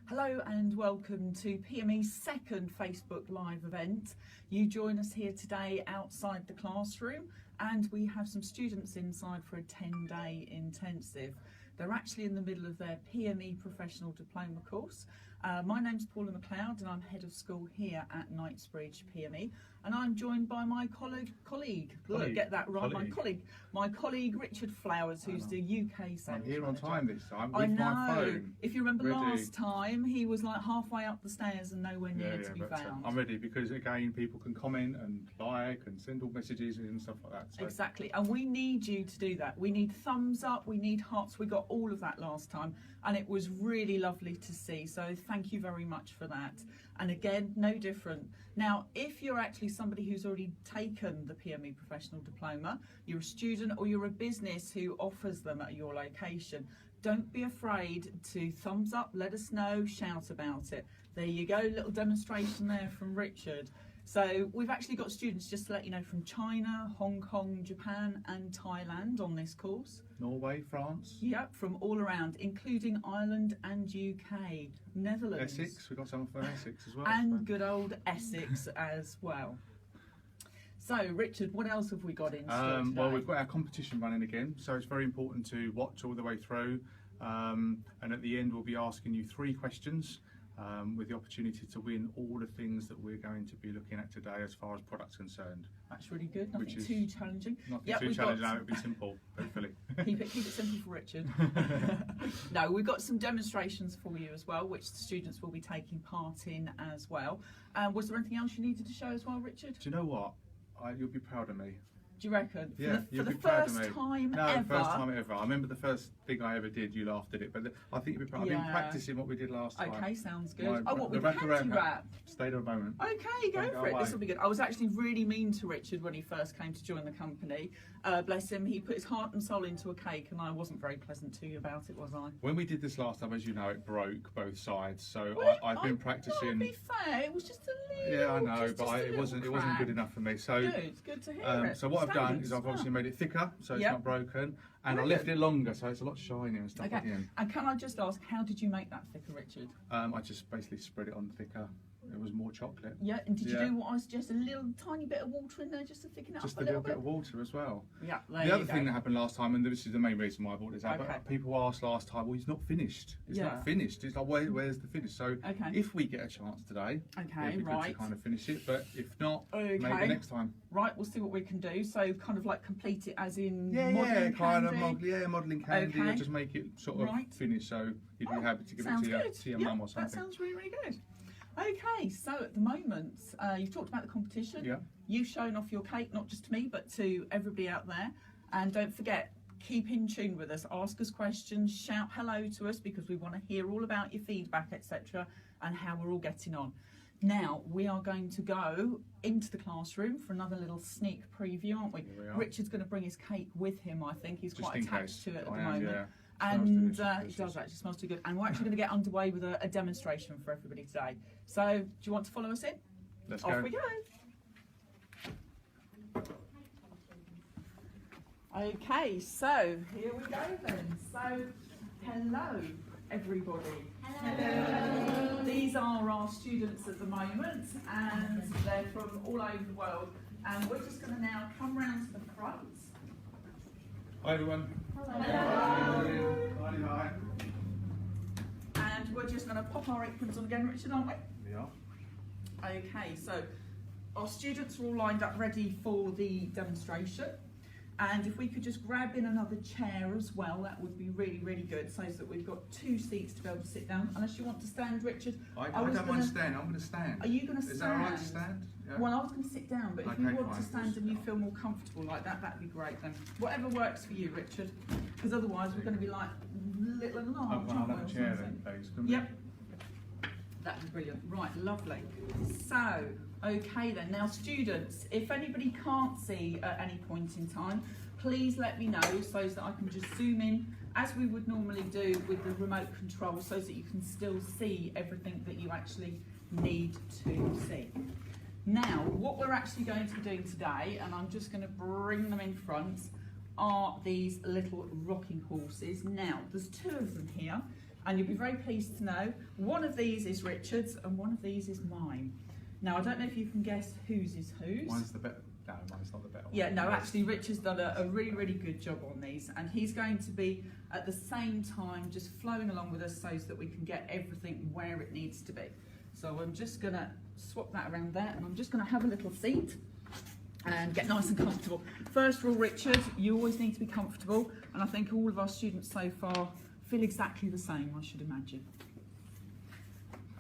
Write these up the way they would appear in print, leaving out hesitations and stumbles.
Hello and welcome to PME's second Facebook Live event. You join us here today outside the classroom and we have some students inside for a 10-day intensive. They're actually in the middle of their PME Professional Diploma course. My name's Paula McLeod and I'm Head of School here at Knightsbridge PME, and I'm joined by my colleague, get that right, my colleague Richard Flowers, who's the UK sales I'm here manager. on time this time with I know. my phone. If you remember ready. last time, he was like halfway up the stairs and nowhere near to be found. I'm ready because again, people can comment and like and send all messages and stuff like that. So. Exactly, and we need you to do that. We need thumbs up, we need hearts. We got all of that last time and it was really lovely to see, so thank you very much for that. And again, no different. Now, if you're actually somebody who's already taken the PME Professional Diploma, you're a student or you're a business who offers them at your location, don't be afraid to thumbs up, let us know, shout about it. There you go, little demonstration there from Richard. So we've actually got students, just to let you know, from China, Hong Kong, Japan and Thailand on this course. Norway, France. Yep, from all around, including Ireland and UK, Netherlands. Essex, we've got someone from Essex as well. And good old Essex as well. So Richard, what else have we got in store today? Well, we've got our competition running again, so it's very important to watch all the way through. And at the end, we'll be asking you 3 questions. With the opportunity to win all the things that we're going to be looking at today as far as products concerned. That's really good, nothing too challenging. Nothing too challenging, no, it'll be simple, hopefully. Keep it simple for Richard. No, we've got some demonstrations for you as well, which the students will be taking part in as well. Was there anything else you needed to show as well, Richard? Do you know what? You'll be proud of me. Do you reckon? Yeah, for the first time ever? No, first time ever. I remember the first thing I ever did, you laughed at it, but I think you'll be proud. I've been practicing what we did last time. Okay, sounds good. What with the panty wrap? Stay there a moment. Okay, go for it. This will be good. I was actually really mean to Richard when he first came to join the company. Bless him, he put his heart and soul into a cake and I wasn't very pleasant to you about it, was I? When we did this last time, as you know, it broke both sides, so I've been practicing. To be fair, it was just a little. Yeah, I know, but it wasn't good enough for me. So good to hear it. So what I've done is I've obviously made it thicker, so it's not broken, and I left it longer, so it's a lot shinier and stuff at the end. And can I just ask, how did you make that thicker, Richard? I just basically spread it on thicker. It was more chocolate. Yeah, and did you do what I suggested, a little tiny bit of water in there just to thicken it just up a little bit? Just a little bit of water as well. Yeah, the other thing that happened last time, and this is the main reason why I brought this up, but people asked last time, well, he's not finished. It's not finished. It's like, where's the finish? So if we get a chance today, it'd be good to kind of finish it, but if not, maybe next time. Right, we'll see what we can do. So kind of like complete it as in modelling candy, or just make it sort of finish, so you'd be happy to give it to your mum or something. That sounds really, really good. Okay, so at the moment, you've talked about the competition. Yeah. You've shown off your cake, not just to me, but to everybody out there. And don't forget, keep in tune with us. Ask us questions, shout hello to us, because we want to hear all about your feedback, etc., and how we're all getting on. Now, we are going to go into the classroom for another little sneak preview, aren't we? Richard's going to bring his cake with him, I think. He's quite attached to it at the moment. Yeah. And it does actually smell too good. And we're actually going to get underway with a demonstration for everybody today. So, do you want to follow us in? Let's go. Off we go. Okay, so here we go then. So, hello everybody. Hello. These are our students at the moment, and they're from all over the world. And we're just going to now come round to the front. Hi everyone. Hello. Hi. And we're just going to pop our aprons on again, Richard, aren't we? We are. Okay, so our students are all lined up ready for the demonstration. And if we could just grab in another chair as well, that would be really, really good, so that we've got 2 seats to be able to sit down. Unless you want to stand, Richard. I don't mind standing, I'm going to stand. Are you going to stand? Is that all right to stand? Yeah. Well, I was going to sit down, but if you want to stand and you feel more comfortable like that, that'd be great then. Whatever works for you, Richard, because otherwise we're going to be like little and large, I'll have a chair then, please. Yep. That'd be brilliant. Right, lovely. So, okay then. Now, students, if anybody can't see at any point in time, please let me know so that I can just zoom in as we would normally do with the remote control, so that you can still see everything that you actually need to see. Now, what we're actually going to be doing today, and I'm just going to bring them in front, are these little rocking horses. Now, there's 2 of them here. And you'll be very pleased to know one of these is Richard's and one of these is mine. Now I don't know if you can guess whose is whose. Mine's the better. No, mine's not the better one. Yeah, no, actually Richard's done a really good job on these, and he's going to be at the same time just flowing along with us so that we can get everything where it needs to be. So I'm just going to swap that around there, and I'm just going to have a little seat and get nice and comfortable. First rule, Richard, you always need to be comfortable, and I think all of our students so far feel exactly the same, I should imagine.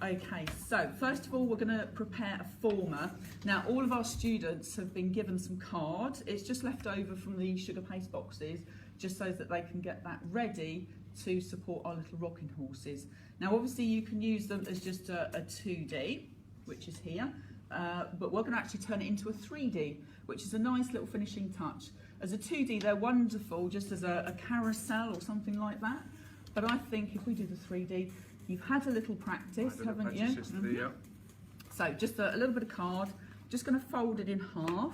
Okay, so first of all we're going to prepare a former. Now all of our students have been given some card. It's just left over from the sugar paste boxes, just so that they can get that ready to support our little rocking horses. Now obviously you can use them as just a 2D, which is here, but we're going to actually turn it into a 3D, which is a nice little finishing touch. As a 2D they're wonderful just as a carousel or something like that, but I think if we do the 3D, you've had a little practice, haven't you? Yeah. So just a little bit of card, just going to fold it in half,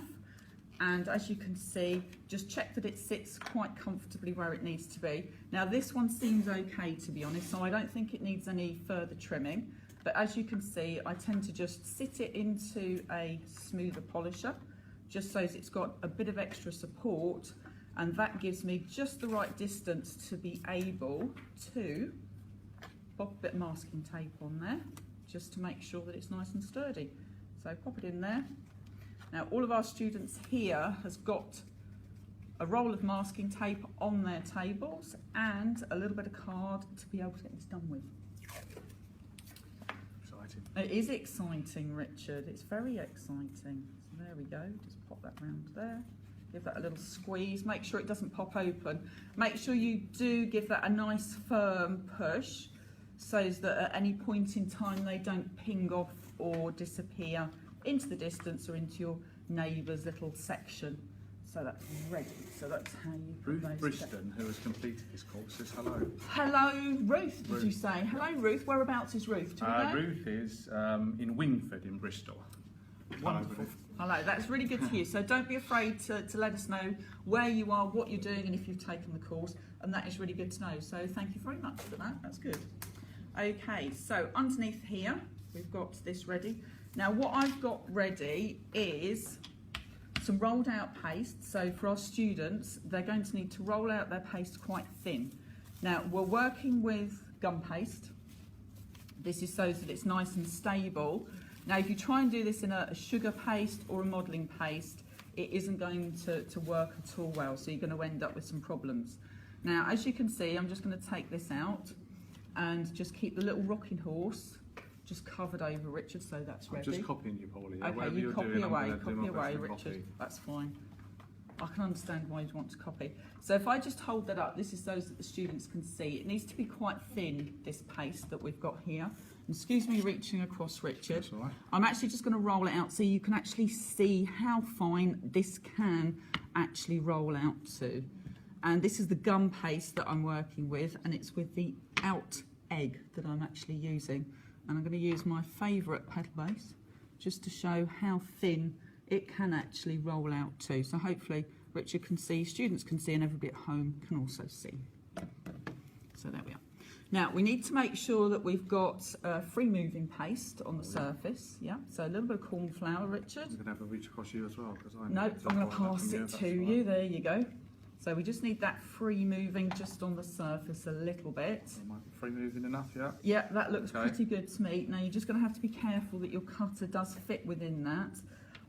and as you can see, just check that it sits quite comfortably where it needs to be. Now this one seems okay, to be honest, so I don't think it needs any further trimming, but as you can see, I tend to just sit it into a smoother polisher, just so it's got a bit of extra support, and that gives me just the right distance to be able to pop a bit of masking tape on there, just to make sure that it's nice and sturdy. So pop it in there. Now all of our students here has got a roll of masking tape on their tables and a little bit of card to be able to get this done with. Exciting. It is exciting, Richard. It's very exciting. So there we go. Just pop that round there. Give that a little squeeze. Make sure it doesn't pop open. Make sure you do give that a nice firm push, so that at any point in time they don't ping off or disappear into the distance or into your neighbour's little section. So that's ready. So that's how you put Ruth those Briston, who has completed this course, says hello. Hello, Ruth, did you say? Hello, Ruth. Whereabouts is Ruth? Do we know? Ruth is in Wingford in Bristol. Wonderful. Hello, that's really good to hear. So don't be afraid to let us know where you are, what you're doing, and if you've taken the course. And that is really good to know. So thank you very much for that. That's good. Okay, so underneath here, we've got this ready. Now what I've got ready is some rolled out paste. So for our students, they're going to need to roll out their paste quite thin. Now we're working with gum paste. This is so that it's nice and stable. Now if you try and do this in a sugar paste or a modelling paste, it isn't going to work at all well, so you're going to end up with some problems. Now as you can see, I'm just going to take this out and just keep the little rocking horse just covered over, Richard, so that's ready. I'm just copying you, Paulie. Okay, you copy away, Richard. That's fine. I can understand why you'd want to copy. So if I just hold that up, this is so that the students can see. It needs to be quite thin, this paste that we've got here. And excuse me reaching across, Richard. That's all right. I'm actually just going to roll it out so you can actually see how fine this can actually roll out to. And this is the gum paste that I'm working with, and it's with the out egg that I'm actually using. And I'm going to use my favourite pedal base just to show how thin it can actually roll out to. So hopefully Richard can see, students can see, and everybody at home can also see. So there we are. Now we need to make sure that we've got free moving paste on the surface. Yeah, so a little bit of corn flour, Richard. I'm going to have a reach across you as well. No, I'm going to pass it to you. There you go. So we just need that free moving just on the surface a little bit. Free moving enough, yeah? Yeah, that looks pretty good to me. Now you're just going to have to be careful that your cutter does fit within that.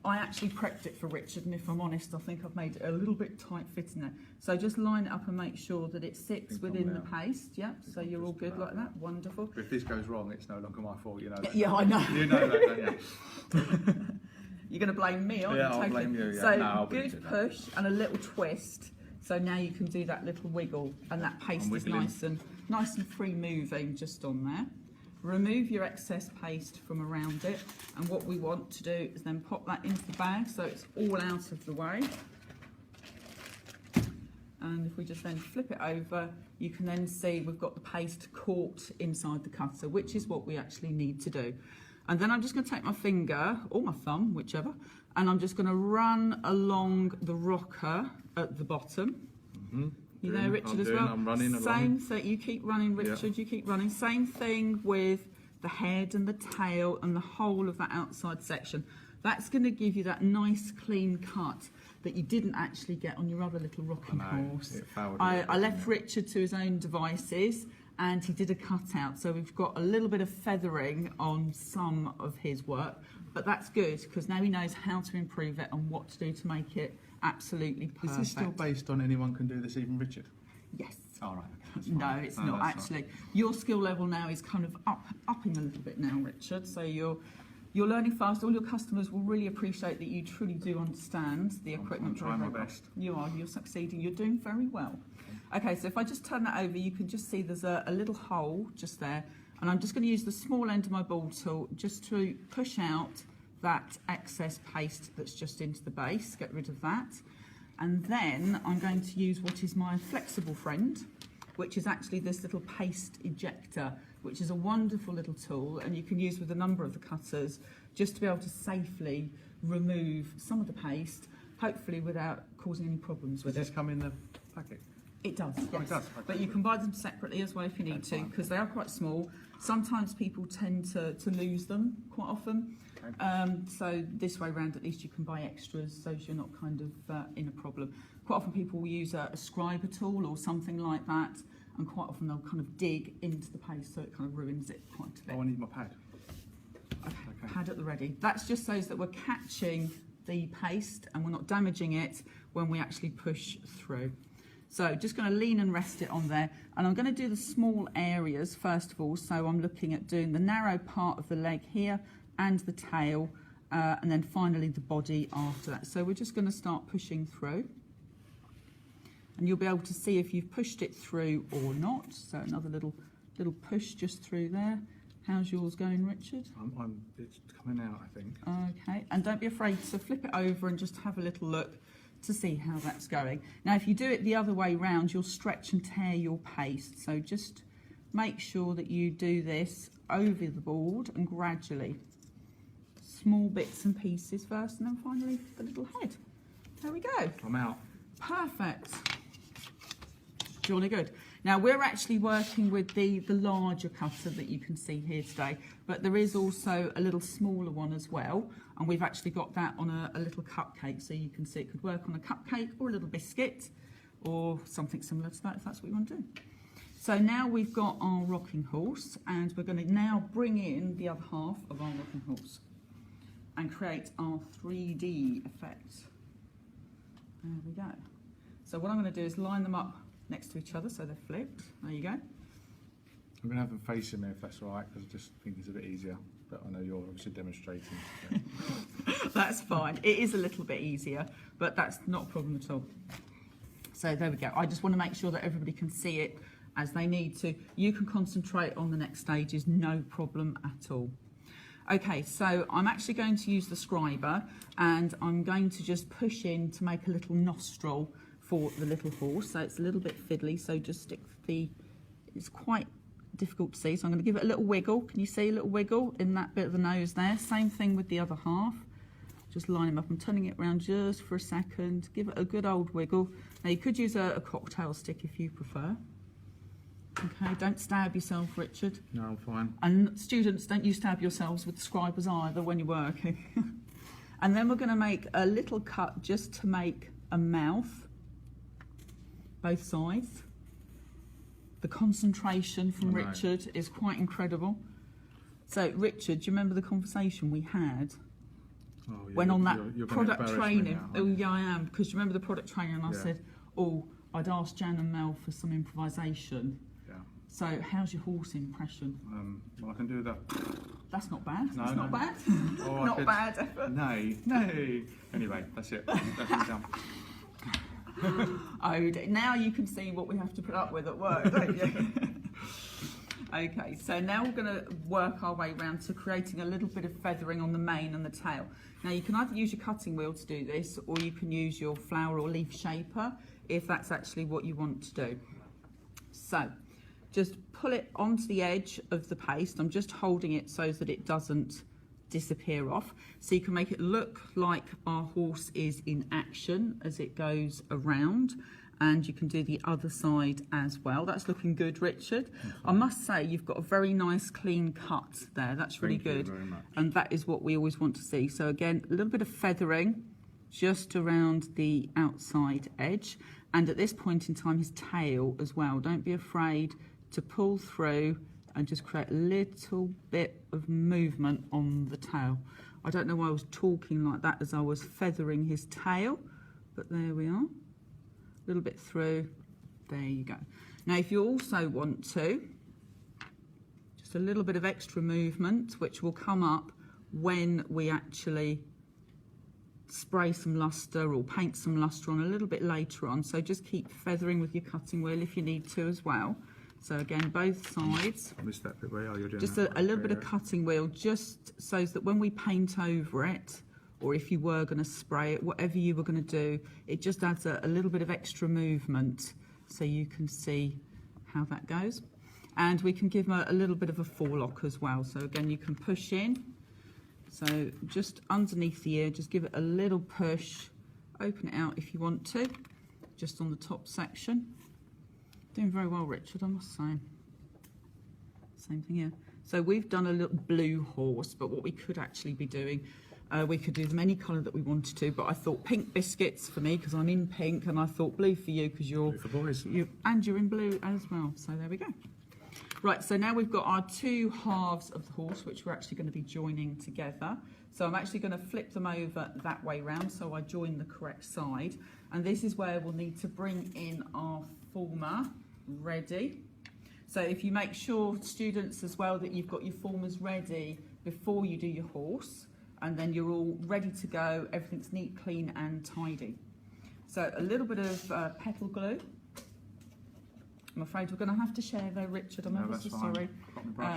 I actually prepped it for Richard, and if I'm honest, I think I've made it a little bit tight fitting there. So just line it up and make sure that it sits within the paste. Yeah, so you're all good like that. Wonderful. But if this goes wrong, it's no longer my fault, you know that. Yeah, I know. You know that, don't you? You're going to blame me, aren't you? Yeah, I'll blame you. Yeah. So no, good push and a little twist. So now you can do that little wiggle, and that paste is nice and free moving just on there. Remove your excess paste from around it, and what we want to do is then pop that into the bag so it's all out of the way. And if we just then flip it over, you can then see we've got the paste caught inside the cutter, which is what we actually need to do. And then I'm just going to take my finger, or my thumb, whichever, and I'm just going to run along the rocker at the bottom. You know Richard as well? I'm running along. Same thing, you keep running Richard, you keep running. Same thing with the head and the tail and the whole of that outside section. That's going to give you that nice clean cut that you didn't actually get on your other little rocking horse. I left Richard to his own devices and he did a cutout, so we've got a little bit of feathering on some of his work, but that's good because now he knows how to improve it and what to do to make it absolutely perfect. Is this still based on anyone can do this, even Richard? Yes. All right. No, it's not actually. Your skill level now is kind of upping a little bit now, Richard. So you're learning fast. All your customers will really appreciate that you truly do understand the equipment. I'm trying my best. You are. You're succeeding. You're doing very well. Okay, so if I just turn that over, you can just see there's a little hole just there, and I'm just going to use the small end of my ball tool just to push out that excess paste that's just into the base. Get rid of that. And then I'm going to use what is my flexible friend, which is actually this little paste ejector, which is a wonderful little tool and you can use with a number of the cutters just to be able to safely remove some of the paste, hopefully without causing any problems with it. Does this come in the packet? It does, yes. Oh, it does. But you can buy them separately as well if you need to, because they are quite small. Sometimes people tend to lose them quite often. Okay. So this way round, at least you can buy extras, so you're not kind of in a problem. Quite often people will use a scriber tool or something like that, and quite often they'll kind of dig into the paste, so it kind of ruins it quite a bit. Oh, I need my pad. Okay. Pad at the ready. That's just so that we're catching the paste and we're not damaging it when we actually push through. So just going to lean and rest it on there, and I'm going to do the small areas first of all. So I'm looking at doing the narrow part of the leg here and the tail, and then finally the body after that. So we're just going to start pushing through, and you'll be able to see if you've pushed it through or not. So another little push just through there. How's yours going, Richard? It's coming out, I think. Okay, and don't be afraid to flip it over and just have a little look to see how that's going. Now, if you do it the other way round, you'll stretch and tear your paste. So just make sure that you do this over the board and gradually. Small bits and pieces first, and then finally the little head. There we go. I'm out. Perfect. Jolly good. Now we're actually working with the larger cutter that you can see here today, but there is also a little smaller one as well, and we've actually got that on a little cupcake, so you can see it could work on a cupcake or a little biscuit or something similar to that if that's what you want to do. So now we've got our rocking horse, and we're going to now bring in the other half of our rocking horse and create our 3D effect. There we go. So what I'm going to do is line them up next to each other so they're flipped. There you go. I'm going to have them facing me if that's all right, because I just think it's a bit easier, but I know you're obviously demonstrating. So. That's fine. It is a little bit easier, but that's not a problem at all. So there we go. I just want to make sure that everybody can see it as they need to. You can concentrate on the next stages, no problem at all. Okay, so I'm actually going to use the scriber, and I'm going to just push in to make a little nostril for the little horse. So it's a little bit fiddly, so just stick it's quite difficult to see, so I'm going to give it a little wiggle. Can you see a little wiggle in that bit of the nose there? Same thing with the other half. Just line him up. I'm turning it around just for a second. Give it a good old wiggle. Now you could use a cocktail stick if you prefer. Okay, don't stab yourself, Richard. No, I'm fine. And students, don't you stab yourselves with the scribers either when you're working. And then we're going to make a little cut just to make a mouth, both sides. The concentration from Richard is quite incredible. So, Richard, do you remember the conversation we had? Oh, yeah, when on that you're product training? Now, oh, yeah, I am. Because you remember the product training, and I said, oh, I'd asked Jan and Mel for some improvisation. Yeah. So, how's your horse impression? Well, I can do that. That's not bad. No, that's not bad. Oh, not bad. No. Anyway, that's it. That's done. Oh, now you can see what we have to put up with at work, don't you? Okay, so now we're going to work our way around to creating a little bit of feathering on the mane and the tail. Now you can either use your cutting wheel to do this, or you can use your flower or leaf shaper if that's actually what you want to do. So just pull it onto the edge of the paste. I'm just holding it so that it doesn't disappear off, so you can make it look like our horse is in action as it goes around, and you can do the other side as well. That's looking good, Richard. I must say you've got a very nice clean cut there. That's really good. Thank you very much. And that is what we always want to see. So again, a little bit of feathering just around the outside edge, and at this point in time his tail as well. Don't be afraid to pull through and just create a little bit of movement on the tail. I don't know why I was talking like that as I was feathering his tail, but there we are. A little bit through, there you go. Now if you also want to, just a little bit of extra movement which will come up when we actually spray some luster or paint some luster on a little bit later on. So just keep feathering with your cutting wheel if you need to as well. So again, both sides. I missed that bit where you're doing just that. a little bit of cutting wheel, just so that when we paint over it, or if you were going to spray it, whatever you were going to do, it just adds a little bit of extra movement so you can see how that goes. And we can give a little bit of a forelock as well. So again, you can push in. So just underneath the ear, just give it a little push, open it out if you want to, just on the top section. Doing very well, Richard, I must say. Same thing here. So we've done a little blue horse, but what we could actually be doing, we could do them any colour that we wanted to, but I thought pink biscuits for me because I'm in pink, and I thought blue for you because you're... Blue for boys. And you're in blue as well, so there we go. Right, so now we've got our two halves of the horse, which we're actually going to be joining together. So I'm actually going to flip them over that way round, so I join the correct side. And this is where we'll need to bring in our former ready. So if you make sure, students as well, that you've got your formers ready before you do your horse, and then you're all ready to go, everything's neat, clean and tidy. So a little bit of petal glue. I'm afraid we're going to have to share though, Richard. I'm ever so sorry.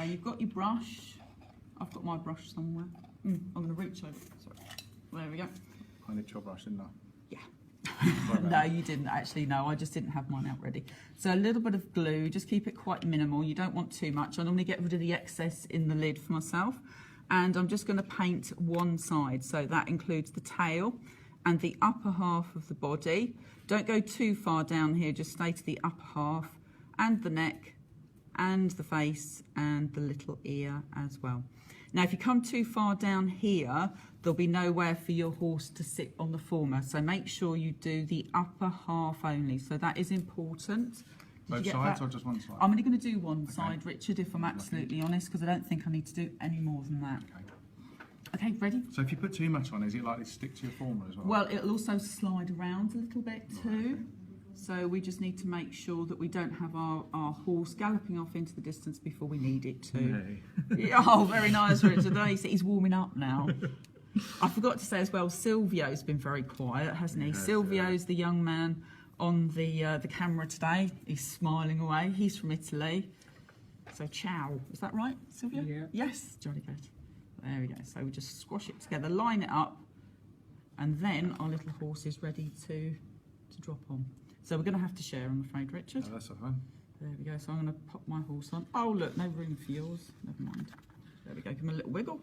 You've got your brush. I've got my brush somewhere. I'm going to reach over. Sorry. There we go. I nicked your brush, didn't I? Yeah. No, you didn't actually. No, I just didn't have mine out ready. So a little bit of glue. Just keep it quite minimal. You don't want too much. I normally get rid of the excess in the lid for myself. And I'm just going to paint one side. So that includes the tail and the upper half of the body. Don't go too far down here. Just stay to the upper half, and the neck and the face and the little ear as well. Now if you come too far down here, there'll be nowhere for your horse to sit on the former, so make sure you do the upper half only. So that is important. Both sides or just one side? I'm only going to do one side, Richard, if I'm absolutely honest, because I don't think I need to do any more than that. Okay, ready? So if you put too much on, is it likely to stick to your former as well? Well, it'll also slide around a little bit too. So we just need to make sure that we don't have our horse galloping off into the distance before we need it to. Yeah, oh, very nice, Richard. He's warming up now. I forgot to say as well, Silvio's been very quiet, hasn't he? Silvio's the young man on the camera today. He's smiling away. He's from Italy. So ciao. Is that right, Silvio? Yeah. Yes, jolly good. There we go. So we just squash it together, line it up, and then our little horse is ready to drop on. So we're going to have to share, I'm afraid, Richard. Oh, that's fine. There we go. So I'm going to pop my horse on. Oh, look, no room for yours. Never mind. There we go. Give him a little wiggle.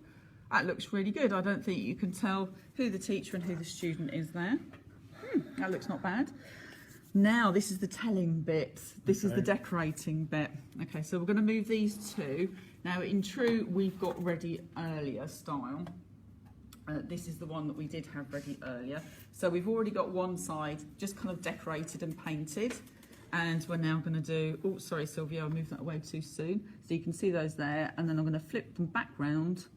That looks really good. I don't think you can tell who the teacher and who the student is there. That looks not bad. Now, this is the telling bit. This is the decorating bit. Okay, so we're going to move these two. Now, in true We've Got Ready Earlier style, this is the one that we did have ready earlier. So we've already got one side just kind of decorated and painted. And we're now going to do, oh, sorry, Sylvia, I moved that away too soon. So you can see those there. And then I'm going to flip them back round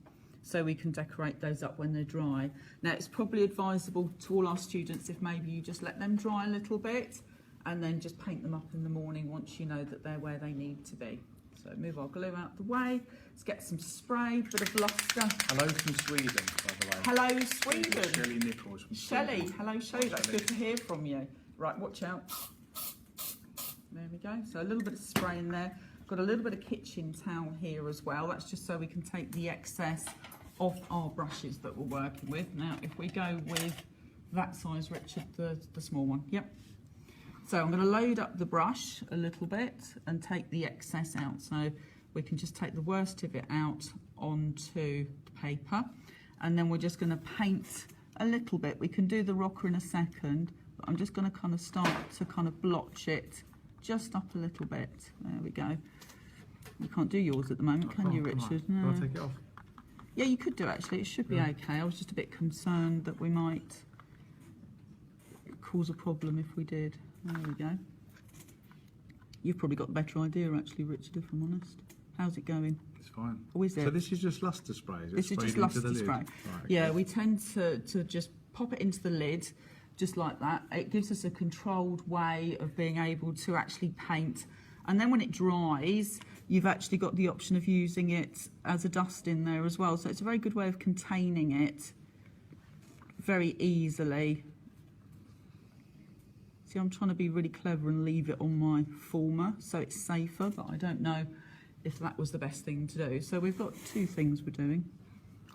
so we can decorate those up when they're dry. Now, it's probably advisable to all our students if maybe you just let them dry a little bit and then just paint them up in the morning once you know that they're where they need to be. So move our glue out the way. Let's get some spray, bit of luster. Hello from Sweden, by the way. Hello, Sweden. Shelley Nichols from Shelley, Sweden. hello, Shelley. That's good to hear from you. Right, watch out. There we go. So a little bit of spray in there. Got a little bit of kitchen towel here as well. That's just so we can take the excess off our brushes that we're working with. Now, if we go with that size, Richard, the small one. Yep. So I'm going to load up the brush a little bit and take the excess out. So we can just take the worst of it out onto the paper. And then we're just going to paint a little bit. We can do the rocker in a second, but But I'm just going to kind of start to kind of blotch it just up a little bit. There we go. You can't do yours at the moment, can you, Richard? No. Can I take it off? Yeah, you could do actually. It should be okay. I was just a bit concerned that we might cause a problem if we did. There we go. You've probably got the better idea actually, Richard, if I'm honest. How's it going? It's fine. Oh, is it? So this is just lustre spray? This is just lustre spray. Right, yeah, we tend to just pop it into the lid, just like that. It gives us a controlled way of being able to actually paint. And then when it dries, you've actually got the option of using it as a dust in there as well. So it's a very good way of containing it very easily. See, I'm trying to be really clever and leave it on my former so it's safer, but I don't know if that was the best thing to do. So we've got two things we're doing.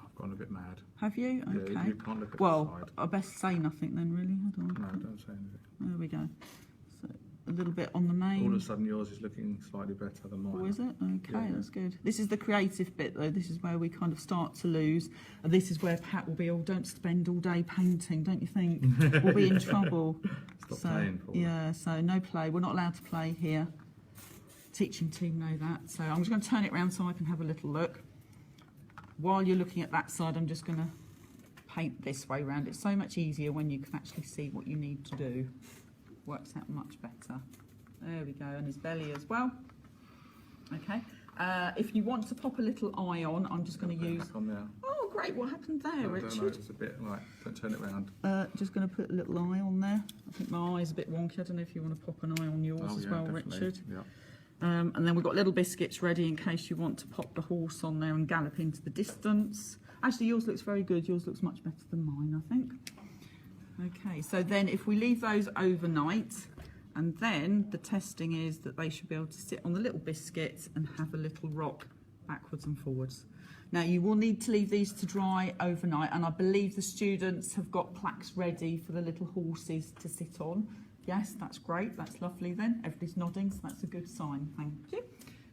I've gone a bit mad. Have you? Yeah, okay. you can't look at well, the side. I best say nothing then, really. Hold on. No, don't say anything. There we go. So a little bit on the main. All of a sudden yours is looking slightly better than mine. Oh, is it? Okay, Yeah. that's good. This is the creative bit, though. This is where we kind of start to lose. And this is where Pat will be, oh, don't spend all day painting, don't you think? We'll be in trouble. Stop playing, Paul. Yeah, so no play. We're not allowed to play here. Teaching team know that. So I'm just going to turn it around so I can have a little look. While you're looking at that side, I'm just going to paint this way round. It's so much easier when you can actually see what you need to do. Works out much better. There we go, and his belly as well. Okay. If you want to pop a little eye on, I'm just going to use. On there. Oh, great! What happened there, I don't know, Richard? it's a bit right. Don't turn it round. Just going to put a little eye on there. I think my eye's a bit wonky. I don't know if you want to pop an eye on yours as well, definitely. Richard. Yeah. And then we've got little biscuits ready in case you want to pop the horse on there and gallop into the distance. Actually, yours looks very good. Yours looks much better than mine, I think. Okay, so then if we leave those overnight, and then the testing is that they should be able to sit on the little biscuits and have a little rock backwards and forwards. Now, you will need to leave these to dry overnight, and I believe the students have got plaques ready for the little horses to sit on. Yes, that's great. That's lovely then. Everybody's nodding, so that's a good sign. Thank you.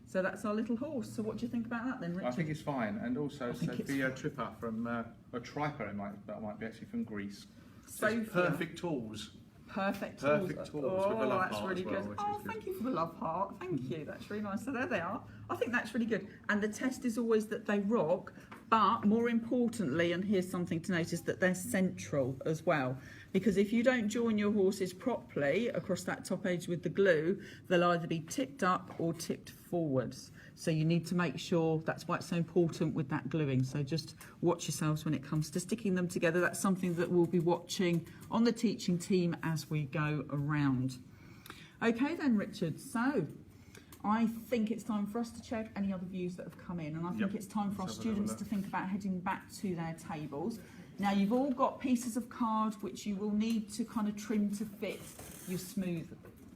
So that's our little horse. So what do you think about that then, Richard? I think it's fine. And also Sophia Tripper from, a Triper, that might be actually from Greece. Sophia. Perfect tools. Perfect Perfect tools Oh, with the love that's heart really as well, good. which Oh, is good. thank you for the love heart. Thank you. That's really nice. So there they are. I think that's really good. And the test is always that they rock, but more importantly, and here's something to notice, that they're central as well. Because if you don't join your horses properly across that top edge with the glue, they'll either be tipped up or tipped forwards. So you need to make sure, that's why it's so important with that gluing. So just watch yourselves when it comes to sticking them together. That's something that we'll be watching on the teaching team as we go around. Okay then, Richard, so I think it's time for us to check any other views that have come in, and I think it's time for our students to think about heading back to their tables. Now, you've all got pieces of card which you will need to kind of trim to fit your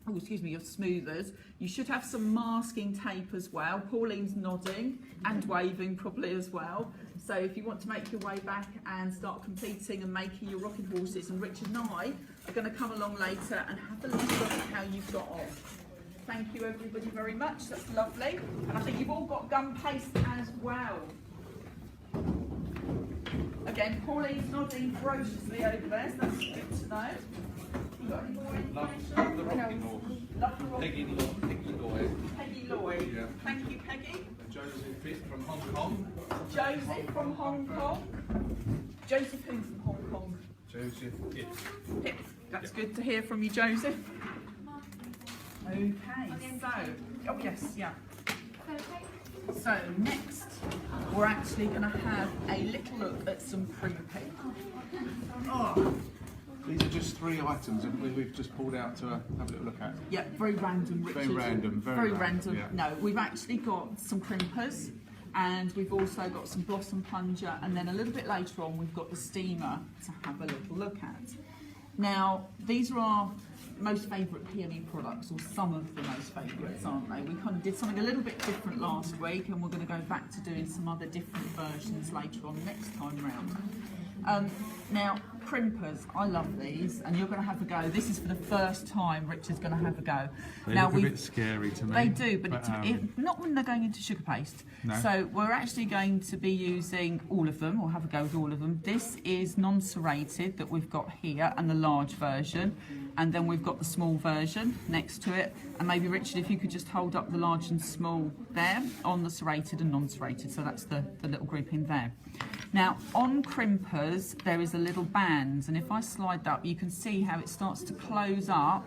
your smoothers. You should have some masking tape as well. Pauline's nodding and waving probably as well. So if you want to make your way back and start completing and making your rocking horses, and Richard and I are going to come along later and have a look at how you've got on. Thank you everybody very much, that's lovely. And I think you've all got gum paste as well. Again, Pauline's nodding ferociously over there, so that's good to know. You got any more information? Love the rocking horse. Love the rocking Peggy Lloyd. Peggy Lloyd. Yeah. Thank you, Peggy. Joseph Pitt from Hong Kong. Joseph from Hong Kong. Joseph who from Hong Kong? Joseph Pitt. Pip. That's good to hear from you, Joseph. Okay, so, oh yes, yeah. So next, we're actually going to have a little look at some crimping. Oh. These are just 3 items that we've just pulled out to have a little look at. Yeah, very random, Richard. Very random, very random. Yeah. No, we've actually got some crimpers, and we've also got some blossom plunger, and then a little bit later on we've got the steamer to have a little look at. Now, these are our most favourite PME products, or some of the most favourites, aren't they? We kind of did something a little bit different last week, and we're going to go back to doing some other different versions later on next time round. Now, crimpers, I love these, and you're going to have a go. This is for the first time Richard's going to have a go. They now, look a bit scary to me. They do, but not when they're going into sugar paste. No. So we're actually going to be using all of them, or have a go with all of them. This is non-serrated that we've got here, and the large version. And then we've got the small version next to it. And maybe Richard, if you could just hold up the large and small there on the serrated and non-serrated. So that's the little grouping there. Now on crimpers, there is a little band, and if I slide that up, you can see how it starts to close up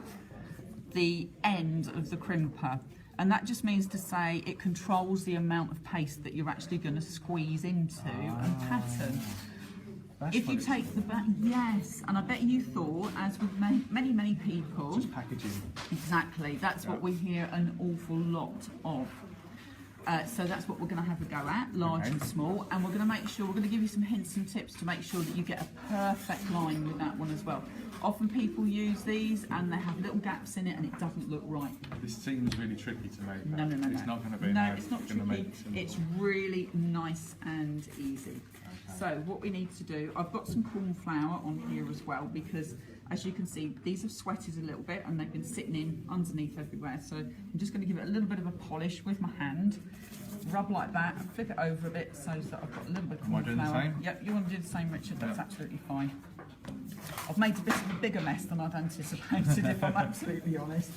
the end of the crimper. And that just means to say it controls the amount of paste that you're actually going to squeeze into and pattern. If you take the back, yes, and I bet you thought, as with many people, just packaging. Exactly, that's what we hear an awful lot of. So that's what we're going to have a go at, large and small, and we're going to make sure, we're going to give you some hints and tips to make sure that you get a perfect line with that one as well. Often people use these and they have little gaps in it and it doesn't look right. This seems really tricky to make. No. It's not going to be. No, it's not tricky. It's really nice and easy. Okay. So what we need to do, I've got some corn flour on here as well, because as you can see, these have sweated a little bit and they've been sitting in underneath everywhere. So I'm just going to give it a little bit of a polish with my hand. Rub like that and flip it over a bit so that I've got a little bit of corn flour. Am I doing the same? Yep, you want to do the same, Richard, that's absolutely fine. I've made a bit of a bigger mess than I'd anticipated, if I'm absolutely honest.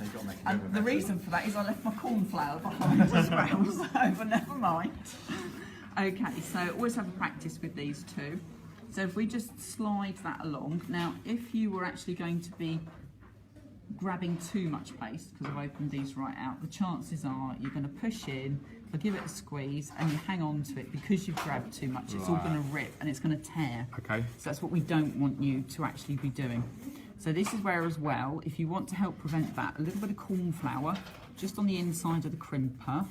And the reason for that is I left my corn flour behind as well, so but never mind. Okay, so always have a practice with these two. So if we just slide that along. Now, if you were actually going to be grabbing too much paste, because I've opened these right out, the chances are you're going to push in, give it a squeeze, and you hang on to it because you've grabbed too much. It's all going to rip and it's going to tear. Okay. So that's what we don't want you to actually be doing. So this is where as well, if you want to help prevent that, a little bit of corn flour just on the inside of the crimper,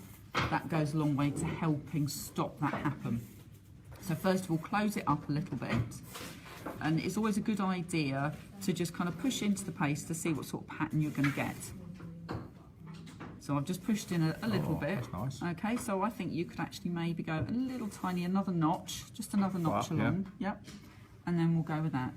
that goes a long way to helping stop that happen. So first of all, close it up a little bit. And it's always a good idea to just kind of push into the paste to see what sort of pattern you're going to get. So I've just pushed in a little bit. That's nice. Okay, so I think you could actually maybe go a little tiny, another notch, just another notch along. Yeah. Yep. And then we'll go with that.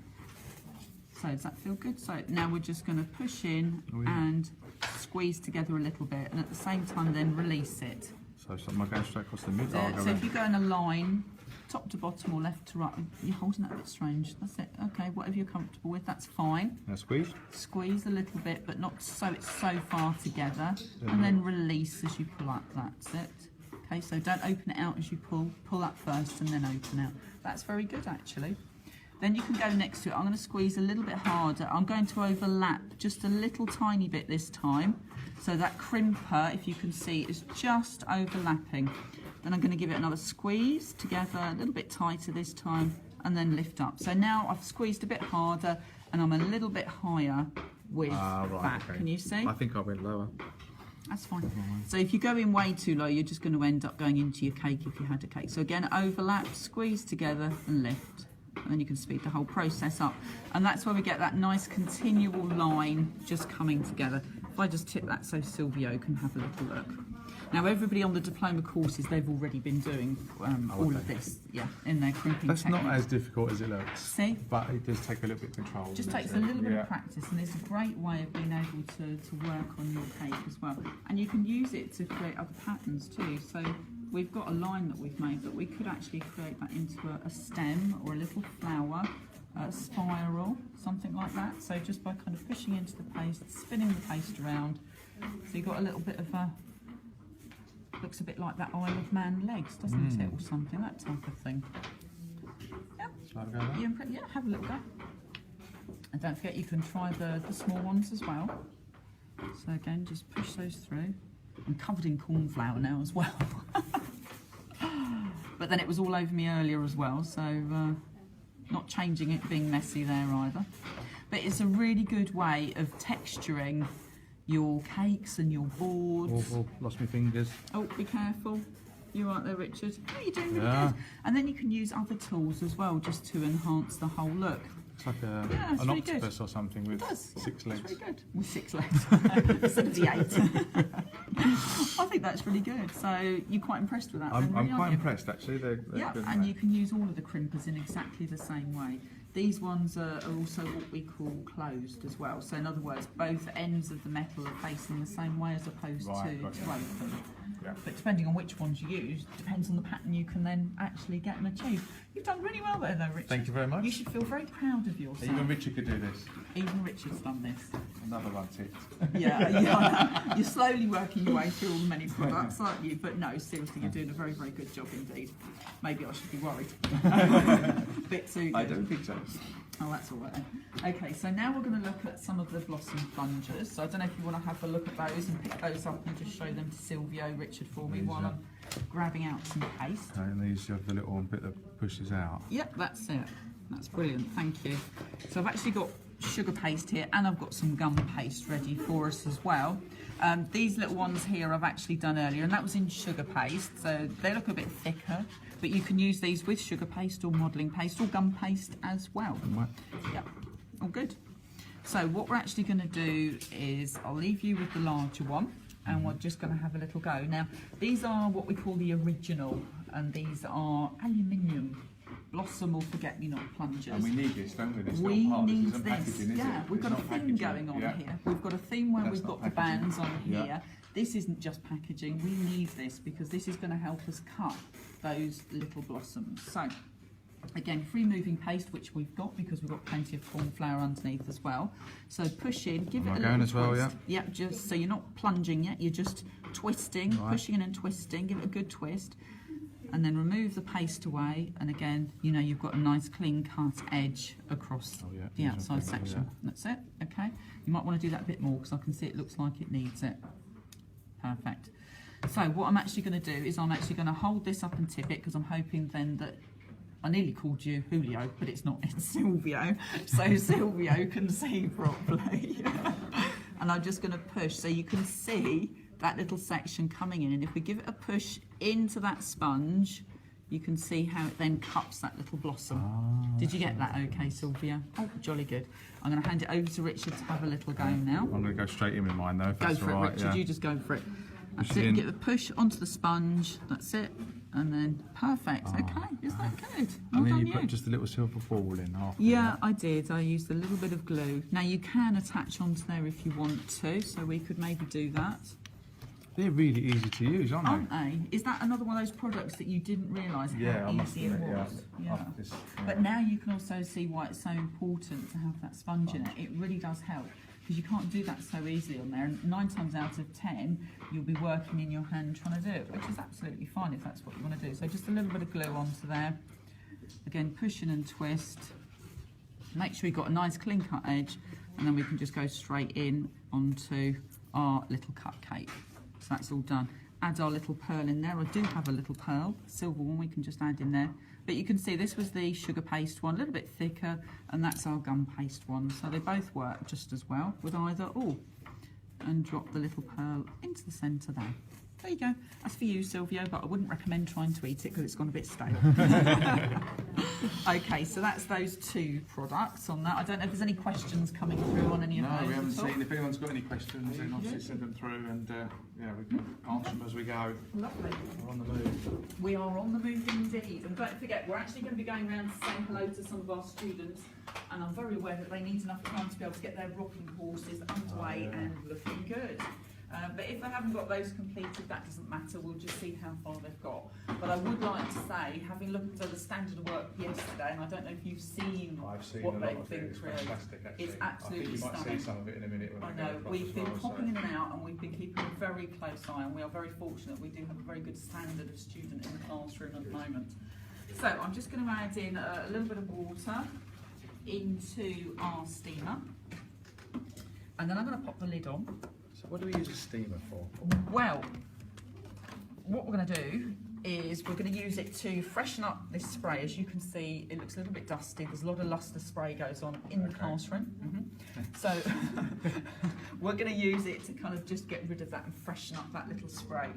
So does that feel good? So now we're just going to push in and squeeze together a little bit, and at the same time then release it. So am I going straight across the middle? So if you go in a line, top to bottom or left to right, you're holding that a bit strange. That's it. Okay, whatever you're comfortable with, that's fine. Now squeeze? Squeeze a little bit, but not so it's so far together. And then release as you pull up, that's it. Okay, so don't open it out as you pull up first and then open out. That's very good actually. Then you can go next to it. I'm going to squeeze a little bit harder. I'm going to overlap just a little tiny bit this time. So that crimper, if you can see, is just overlapping. Then I'm going to give it another squeeze together, a little bit tighter this time, and then lift up. So now I've squeezed a bit harder and I'm a little bit higher with that. Okay. Can you see? I think I went lower. That's fine. So if you go in way too low, you're just going to end up going into your cake if you had a cake. So again, overlap, squeeze together and lift. And then you can speed the whole process up. And that's where we get that nice continual line just coming together. If I just tip that so Silvio can have a little look. Now everybody on the diploma courses, they've already been doing all of this, in their crimping That's technique. not as difficult as it looks. See? But it does take a little bit of control. Just takes a little bit of practice, and it's a great way of being able to work on your cake as well. And you can use it to create other patterns too. So we've got a line that we've made, but we could actually create that into a stem or a little flower, a spiral, something like that. So just by kind of pushing into the paste, spinning the paste around, so you've got a little bit of a, looks a bit like that Isle of Man legs, doesn't it, or something, that type of thing. Yep. Shall I have a go at that? Yeah, have a little go. And don't forget you can try the small ones as well. So again, just push those through. I'm covered in corn flour now as well. But then it was all over me earlier as well, so not changing it, being messy there either. But it's a really good way of texturing your cakes and your boards. Oh, lost my fingers. Oh, be careful. You right there, Richard? Oh, you're doing really good. And then you can use other tools as well just to enhance the whole look. It's like an really octopus good. or something with 6 legs. It's really good. With 6 legs instead of the 8. I think that's really good. So you're quite impressed with that? I'm quite impressed actually. They're good, and you can use all of the crimpers in exactly the same way. These ones are also what we call closed as well. So in other words, both ends of the metal are facing the same way as opposed to open. Yeah. But depending on which ones you use, depends on the pattern you can then actually get and achieve. You've done really well there though, Richard. Thank you very much. You should feel very proud of yourself. Even Richard could do this. Even Richard's done this. Another one ticked. Yeah. You're slowly working your way through all the many products, aren't you? But no, seriously, you're doing a very, very good job indeed. Maybe I should be worried. Bit too good. I don't think so. Oh, that's all right then. Okay, so now we're going to look at some of the blossom plungers. So I don't know if you want to have a look at those and pick those up and just show them to Silvio, Richard for me while I'm grabbing out some paste. And these have the little bit that pushes out. Yep, that's it. That's brilliant, thank you. So I've actually got sugar paste here and I've got some gum paste ready for us as well. These little ones here I've actually done earlier and that was in sugar paste, so they look a bit thicker, but you can use these with sugar paste or modelling paste or gum paste as well. Yep, all good. So what we're actually going to do is I'll leave you with the larger one and we're just going to have a little go. Now these are what we call the original and these are aluminium blossom or forget-me-not plungers. And we need this, don't we? This we need this. Packaging, yeah, we've got a theme going on here. We've got a theme where we've got the bands on here. This isn't just packaging, we need this because this is going to help us cut those little blossoms. So, again, free moving paste, which we've got because we've got plenty of corn flour underneath as well. So push in, give it a little twist. Well, yeah? Yeah, just so you're not plunging yet, you're just twisting, pushing in and twisting, give it a good twist. And then remove the paste away, and again, you know, you've got a nice clean cut edge across the outside section. That's it, okay? You might want to do that a bit more because I can see it looks like it needs it. Perfect. So what I'm actually going to do is I'm actually going to hold this up and tip it because I'm hoping then that, I nearly called you Julio, but it's not, it's Silvio, so Silvio can see properly. And I'm just going to push so you can see that little section coming in, and if we give it a push into that sponge, you can see how it then cups that little blossom. Did you get that okay, Sylvia? Oh, jolly good. I'm going to hand it over to Richard to have a little go now. I'm going to go straight in with mine though. Go for it, Richard, yeah. You just go for it. That's it, give a push onto the sponge, that's it, and then perfect, okay, is that good? Well and then done you put just a little silver ball in after. Yeah, I did, I used a little bit of glue. Now you can attach onto there if you want to, so we could maybe do that. They're really easy to use, aren't they? Is that another one of those products that you didn't realise how easy it was? Yeah. But now you can also see why it's so important to have that sponge in it. It really does help because you can't do that so easily on there. And 9 times out of 10, you'll be working in your hand trying to do it, which is absolutely fine if that's what you want to do. So just a little bit of glue onto there. Again, push in and twist. Make sure you've got a nice clean cut edge, and then we can just go straight in onto our little cupcake. So that's all done. Add our little pearl in there. I do have a little pearl, silver one we can just add in there. But you can see this was the sugar paste one, a little bit thicker, and that's our gum paste one. So they both work just as well with either or. And drop the little pearl into the centre there. There you go. That's for you, Silvio, but I wouldn't recommend trying to eat it because it's gone a bit stale. Okay, so that's those 2 products on that. I don't know if there's any questions coming through on any of those. No, we haven't seen. If anyone's got any questions, then obviously send them through, and yeah, we can answer them as we go. Lovely. We're on the move. We are on the move indeed. And don't forget, we're actually going to be going around saying hello to some of our students, and I'm very aware that they need enough time to be able to get their rocking horses underway and looking good. But if they haven't got those completed, that doesn't matter, we'll just see how far they've got. But I would like to say, having looked at the standard of work yesterday, and I don't know if you've seen what they've been creating, it's absolutely stunning. I think you might see some of it in a minute. I know, we've been popping in and out, and we've been keeping a very close eye, and we are very fortunate we do have a very good standard of student in the classroom at the moment. So I'm just going to add in a little bit of water into our steamer, and then I'm going to pop the lid on. So what do we use a steamer for? Well, what we're going to do is we're going to use it to freshen up this spray. As you can see, it looks a little bit dusty. There's a lot of luster spray goes on in the classroom. So we're going to use it to kind of just get rid of that and freshen up that little spray.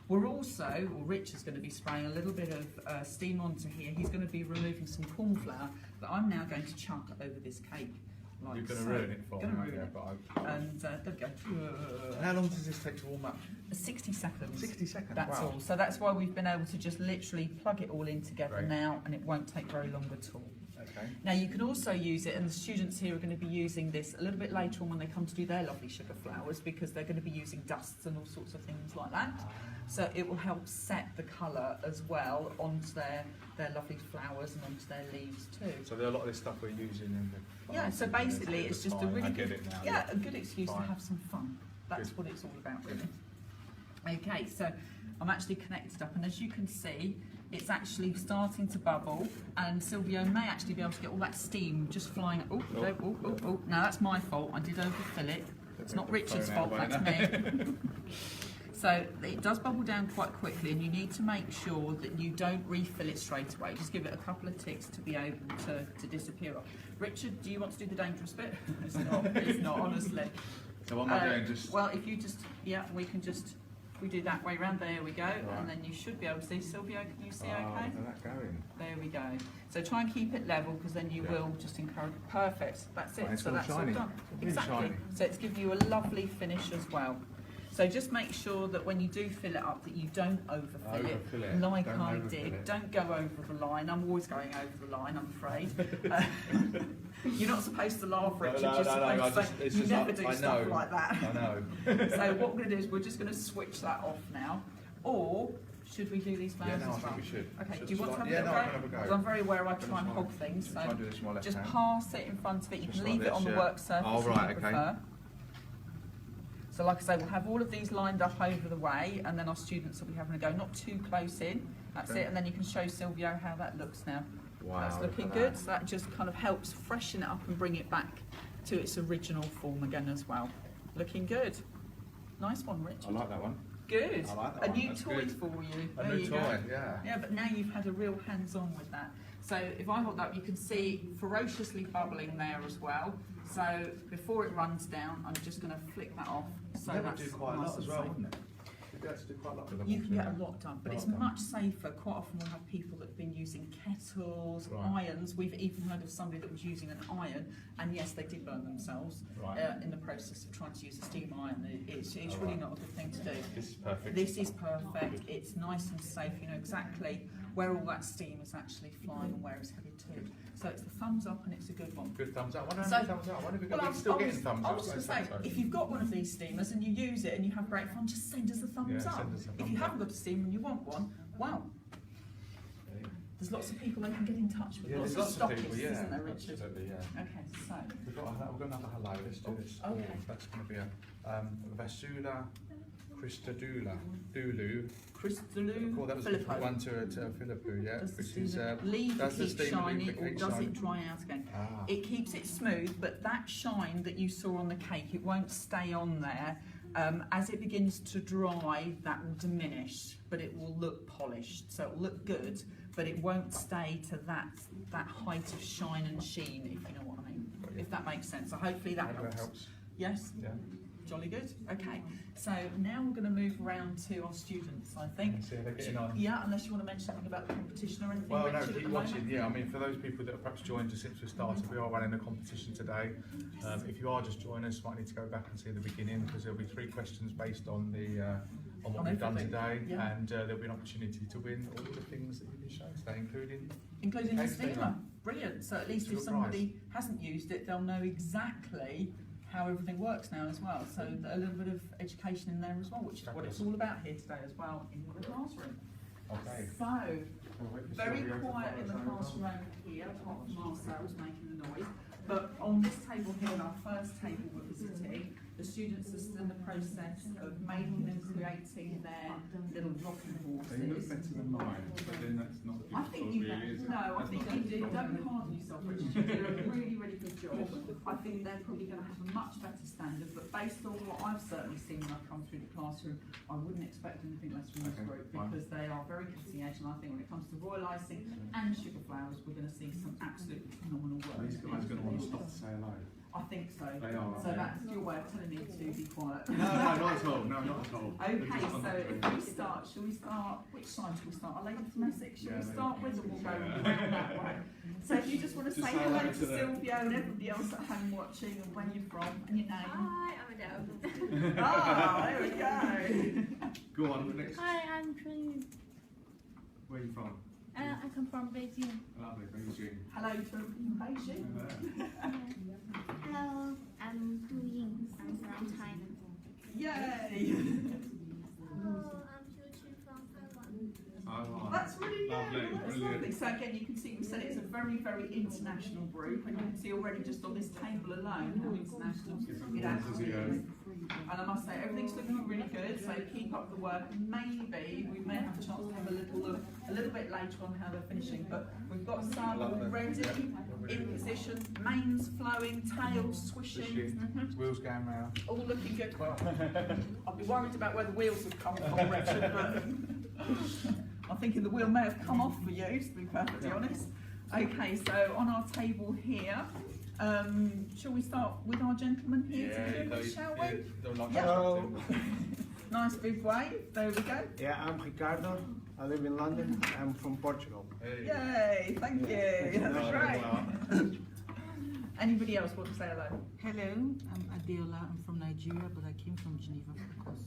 We're also, well, Rich is going to be spraying a little bit of steam onto here. He's going to be removing some corn flour that I'm now going to chuck over this cake. Like You're going to ruin it for me, and there we go. How long does this take to warm up? 60 seconds. 60 seconds, That's all. So that's why we've been able to just literally plug it all in together now, and it won't take very long at all. Okay. Now you can also use it, and the students here are going to be using this a little bit later on when they come to do their lovely sugar flowers, because they're going to be using dusts and all sorts of things like that. So it will help set the colour as well onto their lovely flowers and onto their leaves too. So there are a lot of this stuff we're using in the Yeah, so basically it's just a really good, now, a good excuse Fine. to have some fun. That's Good. what it's all about, really. Okay, so I'm actually connected up, and as you can see, it's actually starting to bubble, and Silvio may actually be able to get all that steam just flying. Oh, no, oh. Now that's my fault. I did overfill it. It's not Richard's fault, that's me. So it does bubble down quite quickly, and you need to make sure that you don't refill it straight away. Just give it a couple of ticks to be able to disappear off. Richard, do you want to do the dangerous bit? It's not, honestly. So what am I doing? Just Well, if you just, we do that way round, there we go, and then you should be able to see. Silvio, can you see okay? That going. There we go. So try and keep it level, because then you will just encourage, perfect, that's it. Right, it's So all that's shiny. all done. Really Exactly. shiny. So it's giving you a lovely finish as well. So just make sure that when you do fill it up that you don't overfill it like Don't I overfill did. it. Don't go over the line. I'm always going over the line, I'm afraid. You're not supposed to laugh, Richard. You're supposed to say, you never do stuff like that. I know. So what we're going to do is we're just going to switch that off now. Or should we do these flowers Yeah, no, as I well? think we should. Okay, Should do you want to have yeah, a no, little I can have a go. Because I'm very aware I Gonna try and try- hog things. try and do this with my left Just hand. pass it in front of it. You Just can like leave it this, on the yeah. work surface Oh, if right, you okay. prefer. So like I say, we'll have all of these lined up over the way, and then our students will be having a go, not too close in. That's Okay. it, and then you can show Silvio how that looks now. Wow, That's look looking at good. that. So that just kind of helps freshen it up and bring it back to its original form again as well. Looking good. Nice one, Richard. I like that one. Good. I like that A one, new that's toy good. for you. A There new you toy, go. yeah. Yeah, but now you've had a real hands-on with that. So if I hold up, you can see ferociously bubbling there as well. So before it runs down, I'm just going to flick that off. So That would that's do quite a nice lot and as well, safe. wouldn't it? You'd be able to do quite a lot with the You can water get a in lot done, but Lot it's done. much safer. Quite often we'll have people that have been using kettles, Right. irons. We've even heard of somebody that was using an iron, and yes, they did burn themselves Right. in the process of trying to use a steam iron. It's Oh, really right. not a good thing to do. This is perfect. This is perfect. It's nice and safe. You know exactly where all that steam is actually flying and where it's headed to. So it's the thumbs up, and it's a good one. Good thumbs up. Why don't So- we thumbs up? Why don't we go? Well, We're still getting thumbs I up. was so just going to say, so. if you've got one of these steamers and you use it and you have great fun, just send us a thumbs Yeah, up. send us a If thumbs you up. haven't got a steamer and you want one, wow, there's lots of people they can get in touch with. Yeah, lots there's of lots of stockists, people. Yeah, isn't there, Richard? absolutely. Yeah. Okay, so We've got another hello. Let's do this. Okay. Oh, that's going to be a Vasula Christodula Dulu. Crystallu Cool, that was Filippo. one to Philippo, yeah. Does the Which is steamer leave does it the keep steamer shiny, leave or it does shiny? it dry out again? Ah. It keeps it smooth, but that shine that you saw on the cake, it won't stay on there. As it begins to dry, that will diminish, but it will look polished. So it will look good, but it won't stay to that height of shine and sheen, if you know what I mean. Got you. If that makes sense. So hopefully that Hope helps. that helps. Yes? Yeah. Jolly good. Okay. So now we're going to move around to our students, I think. See how they're getting on. Yeah, unless you want to mention something about the competition or anything. Well, no, Richard, at keep the moment. watching. Yeah, I mean, for those people that have perhaps joined us since we started, we are running a competition today. If you are just joining us, you might need to go back and see the beginning, because there'll be 3 questions based on the on what On we've done everything. today, Yeah. and there'll be an opportunity to win all the things that you've been shown today, Including the Cake steamer. steamer. Brilliant. So at least It's a if good somebody hasn't used it, they'll know exactly how everything works now as well. So a little bit of education in there as well, which is what it's all about here today as well in the classroom. Okay. So, We'll wait for very Sylvia to quiet follow in the us over. classroom here, apart from Marcel's making the noise. But on this table here, our first table we're visiting, the students are still in the process of making and creating their little rocking So you look horses. better than mine, but then that's not the I good think job you really, is it? no, I That's think not you the did. good Don't job. harden yourself, Richard. You did a really, really good job. I think they're probably going to have a much better standard, but based on what I've certainly seen when I've come through the classroom, I wouldn't expect anything less from this Okay, group, fine. because they are very cutting edge, and I think when it comes to royal icing and sugar flowers, we're going to see some absolutely phenomenal work. These guys are going to want to stop to say hello. I think so. They are, So aren't they? that's your way of telling me to be quiet. No, not at all. No, not at all. Okay, They're just on so the if train. we start, shall we start, which side shall we start? Our lady domestic, shall we Yeah, start lady with, and we'll go domestic, around that way? So if you just want to Just say say hello hello to to them. Silvio and everybody else at home watching, and where you're from, and your name. Hi, I'm Adele. Ah, there we go. Go on, the next. Hi, I'm Trini. Where are you from? I'm I come from Beijing. Lovely, Beijing. Hello from Beijing. Hello, I'm Du Ying. I'm from China. Yay! Hello, I'm Xiu from Taiwan. Oh, That's really good. Lovely, Well, that's brilliant. lovely. So again, you can see we said it's a very, very international group, and you can see already just on this table alone how international it actually is. And I must say, everything's looking really good. So keep up the work. Maybe we may have a chance to have a little look a little bit later on how they're finishing. But we've got some already in position. Mains flowing, tails swishing. Wheels going round. All looking good. I'd be worried about where the wheels have come from, Richard, but I'm thinking the wheel may have come off for you, to be perfectly honest. Okay, so on our table here, shall we start with our gentleman here to do it, shall we? Hello. Nice big wave, there we go. Yeah, I'm Ricardo. I live in London. I'm from Portugal. Yay, thank you, that's great. Anybody else want to say hello? Hello, I'm Adeola. I'm from Nigeria, but I came from Geneva, of course.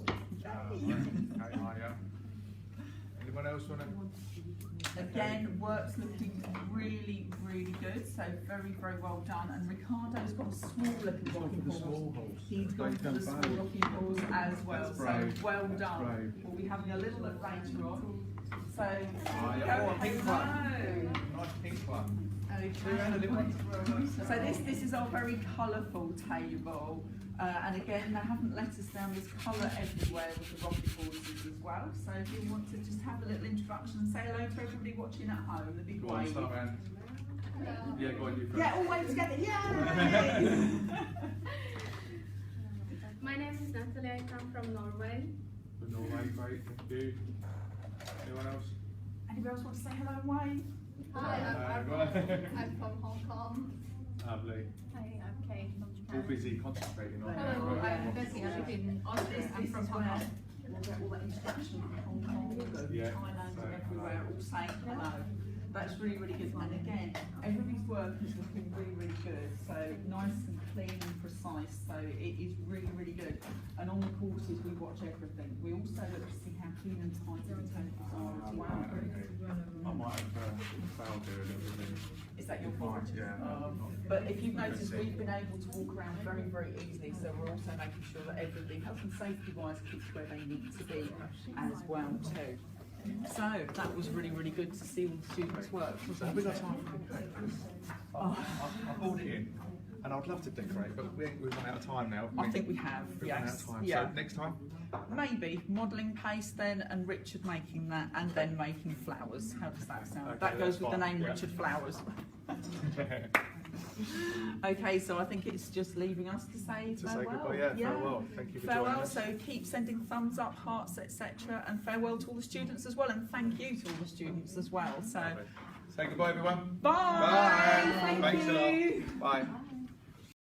Anyone else want to? Again, work's looking really, really good. So very, very well done. And Ricardo's got a small looking rocking horse. He's gone for the small rocking horse as well. That's So brave. well That's done. brave. We'll be having a little look later on. So yeah. Oh, a pink one. No. Nice pink one. Okay. So this is our very colourful table. And again, they haven't let us down. There's colour everywhere with the rocket horses as well. So if you want to just have a little introduction and say hello to everybody watching at home, the big Go on, wave. start round. Yeah, go on, you first. Yeah, all wave together. Yay! My name is Natalie. I come from Norway. From Norway, great, thank you. Anyone else? Anybody else want to say hello and wave? I'm from Hong Kong. Lovely. Hi, I'm Kate from All Japan. busy concentrating on Hello, it. I'm Bessie. I live in Austria. I'm from Hong Kong. We'll get all that introduction from Hong Kong, Yeah, Thailand, so and everywhere, all saying hello. That's really, really good. And again, everybody's work is looking really, really good. So nice and clean and precise. So it is really, really good. And on the courses, we watch everything. We also look to see how clean and tight the temples are as well. I might have failed there a little bit. Is that your fault? Yeah. But if you've noticed, we've been able to walk around very, very easily, so we're also making sure that everything, health and safety-wise, keeps where they need to be as well too. So that was really, really good to see all the students work. Have we got time for the cake? I bought it in, and I'd love to decorate, but we've run out of time now. I think we have, We've run out yes. of time. Yeah. So next time? Maybe modelling paste then, and Richard making that, and then making flowers. How does that sound? Okay, That goes that's with the fine, name yeah. Richard Flowers. Okay, so I think it's just leaving us to say To say farewell. goodbye, yeah, farewell. Thank you for joining Farewell, us. so keep sending thumbs up, hearts, etc. And farewell to all the students as well, and thank you to all the students as well. So Say goodbye, everyone. bye! Bye. Thank Thanks a you. lot. Bye.